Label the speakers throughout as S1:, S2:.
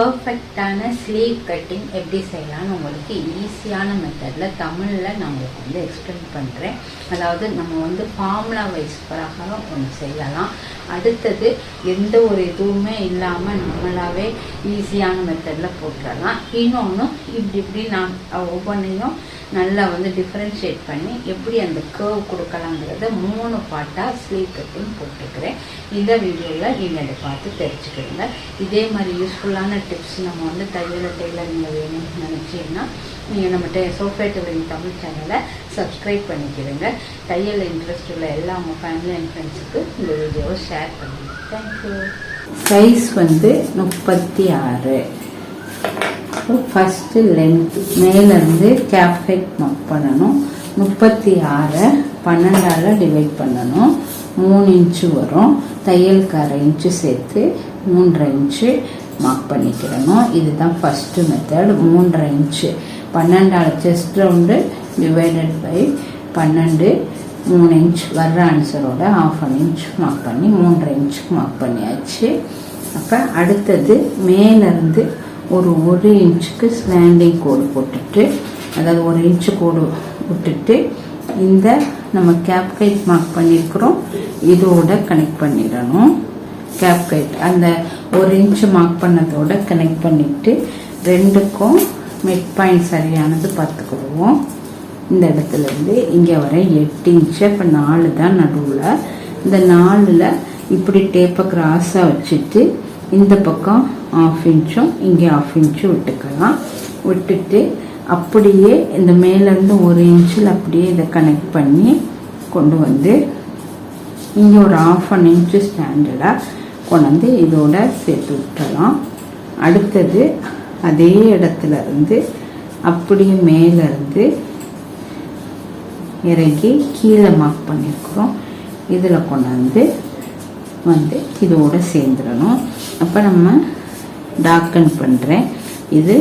S1: பர்ஃபெக்டான sleeve cutting எப்படி செய்யலாம்னு உங்களுக்கு ஈஸியான மெத்தடில் தமிழில் நான் உங்களுக்கு வந்து எக்ஸ்பிளைன் பண்ணுறேன். அதாவது நம்ம ஃபார்முலா வைஸ் பிரகாரம் ஒன்று செய்யலாம். அடுத்தது எந்த ஒரு இதுவுமே இல்லாமல் நம்மளாவே ஈஸியான மெத்தடில் போட்டுடலாம். இன்னொன்று இப்படி நான் ஒவ்வொன்றையும் நல்லா டிஃப்ரென்ஷியேட் பண்ணி எப்படி அந்த கர்வ் கொடுக்கலாங்கிறத 3 பார்ட்டாக ஸ்லீவ் கட்டிங் போட்டுக்கிறேன். இந்த வீடியோவில் நீங்கள் அதை பார்த்து தெரிஞ்சுக்கிறீங்க. இதே மாதிரி யூஸ்ஃபுல்லான டிப்ஸ் நம்ம டைலரிங்கில் வேணும்னு நினச்சிங்கன்னா நீங்கள் நம்ம சோஃபா டெய்லரிங் தமிழ் சேனலை சப்ஸ்கிரைப் பண்ணிக்கிறேங்க. தையல் இன்ட்ரெஸ்ட் உள்ள எல்லா உங்கள் ஃபேமிலி அண்ட் ஃப்ரெண்ட்ஸுக்கு இந்த வீடியோவை ஷேர் பண்ணுங்கள். தேங்க்யூ. சைஸ் 36. ஃபஸ்ட்டு லென்த் மேலேருந்து கேப் ஹைட் மார்க் பண்ணணும். 36 12ஆல் டிவைட் பண்ணணும். 3 இன்ச்சு வரும். தையலுக்கு 1/2 இன்ச்சு சேர்த்து 3.5 இன்ச்சு மார்க் பண்ணிக்கிறணும். இதுதான் ஃபஸ்ட்டு மெத்தட். 3.5 இன்ச்சு 12ஆல் chest round divided by 12 3 inch வர்ற ஆன்சரோட 1/2 இன்ச் மார்க் பண்ணி 3.5 இன்ச்சுக்கு மார்க் பண்ணியாச்சு. அப்போ அடுத்தது மேலேருந்து ஒரு 1 இன்ச்சுக்கு ஸ்லாண்டிங் கோடு போட்டுட்டு, அதாவது 1 இன்ச்சு கோடு விட்டுட்டு இந்த நம்ம கேப் கைட் மார்க் பண்ணியிருக்கிறோம் இதோட கனெக்ட் பண்ணிடணும். கேப் கைட் அந்த 1 இன்ச்சு மார்க் பண்ணதோட கனெக்ட் பண்ணிட்டு ரெண்டுக்கும் மிட் பாயிண்ட் சரியானது பார்த்துக்கிடுவோம். இந்த இடத்துலேருந்து இங்கே வர 8 இன்ச்சு. இப்போ 4 தான் நடுவில். இந்த 4ல் இப்படி டேப்பை கிராஸாக வச்சுட்டு இந்த பக்கம் 1/2 இன்ச்சும் இங்கே 1/2 இன்ச்சும் விட்டுக்கலாம். விட்டுட்டு அப்படியே இந்த மேலேருந்து 1 இன்ச்சில் அப்படியே இதை கனெக்ட் பண்ணி கொண்டு இங்கே ஒரு 1/2 இன்ச்சு ஸ்டாண்டர்டாக கொண்டு இதோட சேர்த்து விட்டுறலாம். அடுத்தது அதே இடத்துல இருந்து அப்படியே மேலேருந்து இறங்கி கீழே மார்க் பண்ணியிருக்கிறோம் இதில் கொண்டாந்து இதோட சேர்ந்துடணும். அப்போ நம்ம டாக்கன் பண்ணுறேன். இது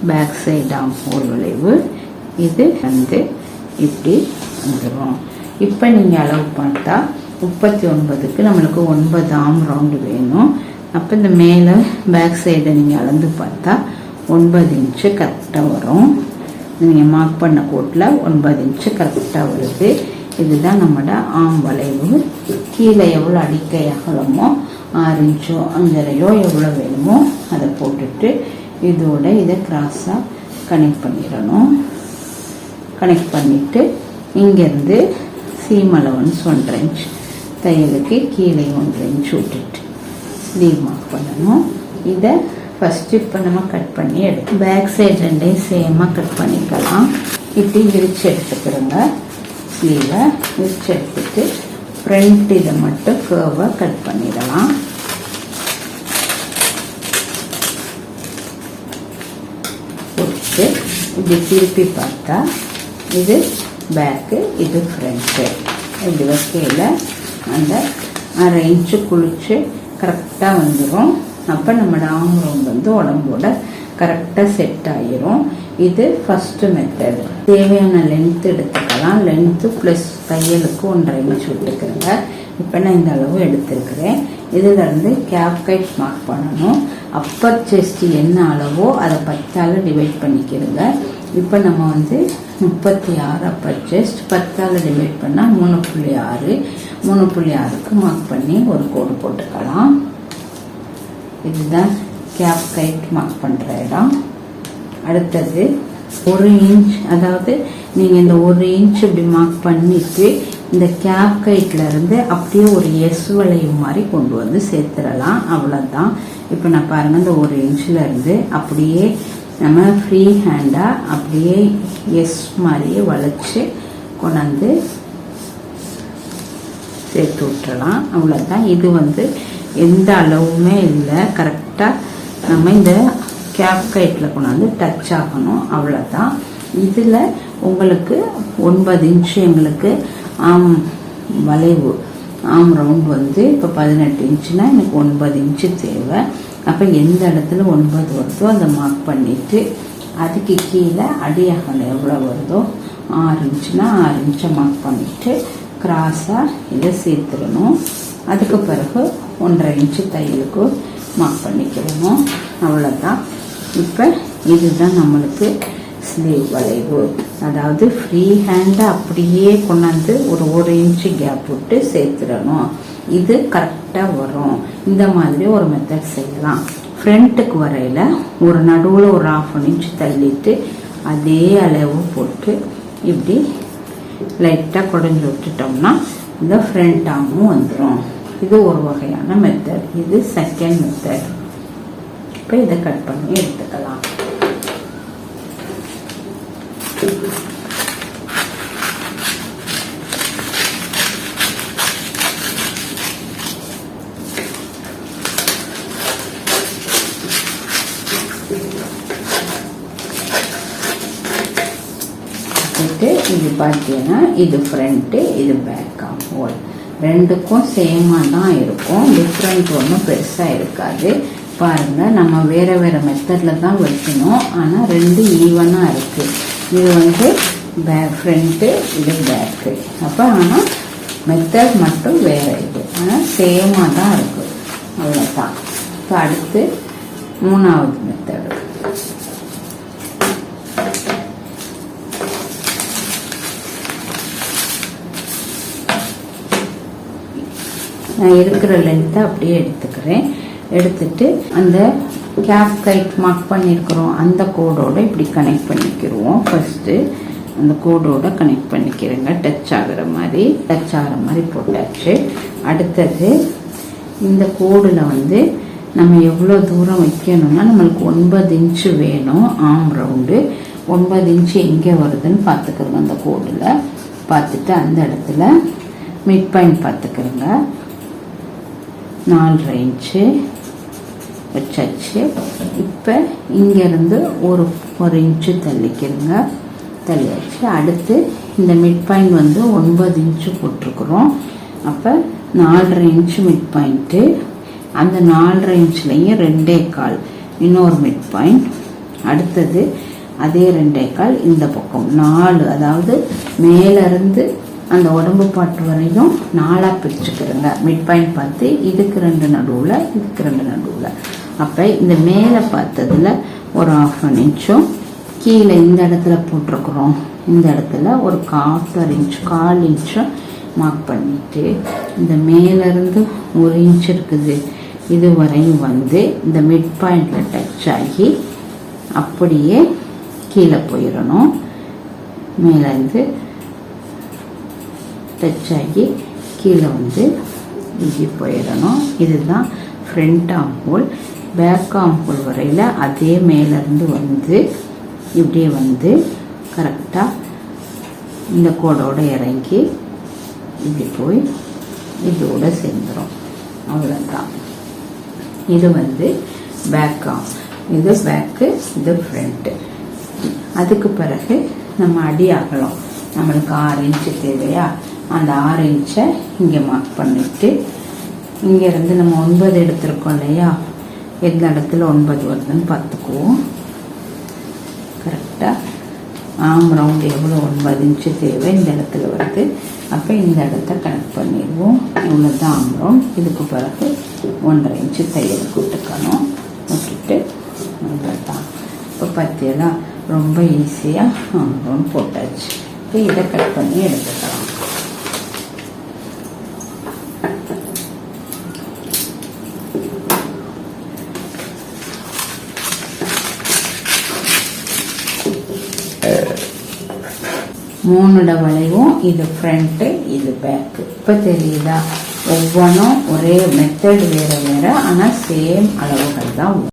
S1: பேக் சைடு ஆம் ஹோல் வளைவு. இது இப்படி வந்துடும். இப்போ நீங்கள் அளவு பார்த்தா 39க்கு நம்மளுக்கு 9 ஆம் ரவுண்டு வேணும். அப்போ இந்த மேலே பேக் சைடை நீங்கள் அளந்து பார்த்தா 9 இன்ச்சு கரெக்டாக வரும். நீங்கள் மார்க் பண்ண கோட்டில் 9 இன்ச்சு கரெக்டாக வருது. இதுதான் நம்மளோட ஆம் வளைவு. கீழே எவ்வளோ அடிக்கை அகலமோ 6 இன்ச்சோ 5.5 எவ்வளோ வேணுமோ அதை போட்டுட்டு இதோட இதை கிராஸாக கனெக்ட் பண்ணிடணும். கனெக்ட் பண்ணிவிட்டு இங்கேருந்து சீம் அலவன்ஸ் 1.5 இன்ச் தையலுக்கு கீழே 1.5 இன்ச் விட்டுட்டு ஸ்லீவ் மார்க் பண்ணணும். இதை ஃபஸ்ட்டு இப்போ நம்ம கட் பண்ணி எடுத்து பேக் சைடு ரெண்டையும் சேமாக கட் பண்ணிக்கலாம். இப்படி விரிச்சு எடுத்துக்கிறோங்க. ஸ்லீவை விரிச்சு எடுத்துட்டு ஃப்ரண்ட் இதை மட்டும் கர்வாக கட் பண்ணிடலாம். போட்டு இப்படி திருப்பி பார்த்தா இது பேக்கு இது ஃப்ரண்ட்டு. இப்படி வைக்கையில் அந்த 1/2 இன்ச்சு குளிச்சு கரெக்டாக வந்துடும். அப்போ நம்மளோட ஆம் ரவுண்ட் உடம்போட கரெக்டாக செட் ஆகிரும். இது ஃபஸ்ட்டு மெத்தடு. தேவையான லென்த் எடுத்துக்கலாம். லென்த்து ப்ளஸ் தையலுக்கு 1.5 இன்ச் விட்டுக்கிறேங்க. இப்போ நான் இந்த அளவு எடுத்துருக்கிறேன். இதிலேருந்து கேப் கைட் மார்க் பண்ணணும். அப்பர் செஸ்ட் என்ன அளவோ அதை 10ஆல் டிவைட் பண்ணிக்கிறேங்க. இப்போ நம்ம 36 அப்பர் செஸ்ட் 10ஆல் டிவைட் பண்ணால் 3.6. 3.6க்கு மார்க் பண்ணி ஒரு கோடு போட்டுக்கலாம். இதுதான் கேப் கைட் மார்க் பண்ணுற இடம். அடுத்தது 1 இன்ச், அதாவது நீங்கள் இந்த 1 இன்ச் இப்படி மார்க் பண்ணிட்டு இந்த கேப் கைட்லேருந்து அப்படியே ஒரு எஸ் வளைவு மாதிரி கொண்டு சேர்த்துடலாம். அவ்வளோதான். இப்போ நான் பாருங்கள் இந்த 1 இன்ச்சிலேருந்து அப்படியே நம்ம ஃப்ரீ ஹேண்டாக அப்படியே எஸ் மாதிரியே வளைச்சி கொண்டாந்து சேர்த்து விட்டுறலாம். அவ்வளோதான். இது எந்த அளவுமே இல்லை. கரெக்டாக நம்ம இந்த கேப் கைட்டில் கொண்டாந்து டச் ஆகணும். அவ்வளோதான். இதில் உங்களுக்கு 9 இன்ச்சு எங்களுக்கு ஆம் வளைவு ஆம் ரவுண்ட் இப்போ 18 இன்ச்சுனா எனக்கு 9 இன்ச்சு தேவை. அப்போ எந்த இடத்துல 9 வருதோ அதை மார்க் பண்ணிவிட்டு அதுக்கு கீழே அடி அகலம் எவ்வளோ வருதோ 6 இன்ச்சுனா 6 இன்ச்சை மார்க் பண்ணிவிட்டு கிராஸாக இதை சேர்த்துடணும். அதுக்கு பிறகு 1.5 இன்ச்சு தையலுக்கு மார்க் பண்ணிக்கிறோம். அவ்வளோதான். இப்போ இதுதான் நம்மளுக்கு ஸ்லீவ் வளைவு. அதாவது ஃப்ரீ ஹேண்டை அப்படியே கொண்டாந்து ஒரு இன்ச்சு கேப் விட்டு சேர்த்துடணும். இது கரெக்டாக வரும். இந்த மாதிரி ஒரு மெத்தட் செய்யலாம். ஃப்ரண்ட்டுக்கு வரையில் ஒரு நடுவில் ஒரு 1/2 இன்ச் தள்ளிட்டு அதே அளவு போட்டு இப்படி லைட்டாக குடஞ்சி விட்டுட்டோம்னா இந்த ஃப்ரண்ட் ஆர்மும் வந்துடும். இது ஒரு வகையான மெத்தட். இது செகண்ட் மெத்தட். இப்போ இதை கட் பண்ணி எடுத்துக்கலாம். இது பார்த்தீங்கன்னா இது ஃப்ரண்ட்டு, இது பேக் ஹோல். ரெண்டுக்கும் சேமாக தான் இருக்கும். டிஃப்ரெண்ட் ஒன்றும் பெருசாக இருக்காது. பாருங்கள், நம்ம வேறு வேறு மெத்தடில் தான் வைக்கணும். ஆனால் ரெண்டு ஈவனாக இருக்குது. இது ஃப்ரண்ட்டு, இது பேக்கு. அப்போ ஆனால் மெத்தட் மட்டும் வேறு. இது ஆனால் சேமாக தான் இருக்குது. அவ்வளோதான். இப்போ அடுத்து 3வது மெத்தடு. நான் இருக்கிற லென்த்தை அப்படியே எடுத்துக்கிறேன். எடுத்துட்டு அந்த கேப் கைட் மார்க் பண்ணியிருக்கிறோம் அந்த கோடோட இப்படி கனெக்ட் பண்ணிக்கிடுவோம். ஃபர்ஸ்ட்டு அந்த கோடோட கனெக்ட் பண்ணிக்கிறேங்க. டச் ஆகிற மாதிரி போட்டாச்சு. அடுத்தது இந்த கோடில் நம்ம எவ்வளோ தூரம் வைக்கணும்னா நம்மளுக்கு 9 இன்ச்சு வேணும். ஆம் ரவுண்டு 9 இன்ச்சு எங்கே வருதுன்னு பார்த்துக்கிறோங்க. அந்த கோடில் பார்த்துட்டு அந்த இடத்துல மிட் பாயிண்ட் பார்த்துக்கிறோங்க. 4 இன்ச்சு வச்சாச்சு. இப்போ இங்கேருந்து ஒரு இன்ச்சு தள்ளிக்கிறோங்க. தள்ளியாச்சு. அடுத்து இந்த மிட் பாயிண்ட் 9 இன்ச்சு போட்டிருக்கிறோம். அப்போ 4.5 இன்ச்சு மிட் பாயிண்ட்டு. அந்த 4.5 இன்ச்லேயும் 2.25 இன்னொரு மிட் பாயிண்ட். அடுத்தது அதே 2.25 இந்த பக்கம் 4. அதாவது மேலேருந்து அந்த உடம்பு பாட்டு வரையும் 4ஆக பிரிச்சுக்கிறோங்க. மிட் பாயிண்ட் பார்த்து இதுக்கு 2 நடுவில், இதுக்கு 2 நடுவில். அப்போ இந்த மேலே பார்த்ததில் ஒரு 1/2 இன்ச்சும் கீழே இந்த இடத்துல போட்டிருக்கிறோம். இந்த இடத்துல ஒரு 1/4 இன்ச்சும் மார்க் பண்ணிட்டு இந்த மேலேருந்து 1 இன்ச் இருக்குது இது வரையும் இந்த மிட் பாயிண்டில் டச் ஆகி அப்படியே கீழே போயிடணும். மேலேருந்து டச் ஆகி கீழே இப்படி போயிடணும். இதுதான் front arm hole. Back arm hole வரையில் அதே மேலேருந்து இப்படியே கரெக்டாக இந்த கோடோடு இறங்கி இப்படி போய் இதோட சேர்ந்துடும். அவ்வளோதான். இது பேக் ஆர்ம். இது பேக்கு, இது ஃப்ரண்ட்டு. அதுக்கு பிறகு நம்ம அடி அகலம் நம்மளுக்கு 6 இன்ச்சு தேவையா? அந்த 6 இன்ச்சை இங்கே மார்க் பண்ணிவிட்டு இங்கேருந்து நம்ம 9 எடுத்துருக்கோம் இல்லையா? எந்த இடத்துல 9 வருதுன்னு பார்த்துக்குவோம். கரெக்டாக ஆம் ரவுண்டு எவ்வளோ 9 இன்ச்சு தேவை இந்த இடத்துல வருது. அப்போ இந்த இடத்த கனெக்ட் பண்ணிடுவோம். இவ்வளோதான் ஆம் ரவுண்ட். இதுக்கு பிறகு 1.5 இன்ச்சு தையலுக்கு விட்டுக்கணும். விட்டுட்டு இவ்வளோதான். இப்போ பார்த்தீங்கன்னா ரொம்ப ஈஸியாக ஆம் ரவுண்ட் போட்டாச்சு. இப்போ இதை கட் பண்ணி எடுத்துக்கலாம். மூணுட வளைவும் இது ஃப்ரண்ட்டு, இது பேக்கு. இப்போ தெரியுதா? ஒவ்வொன்றும் ஒரே மெத்தட் வேறு வேறு, ஆனால் சேம் அளவுகள் தான்.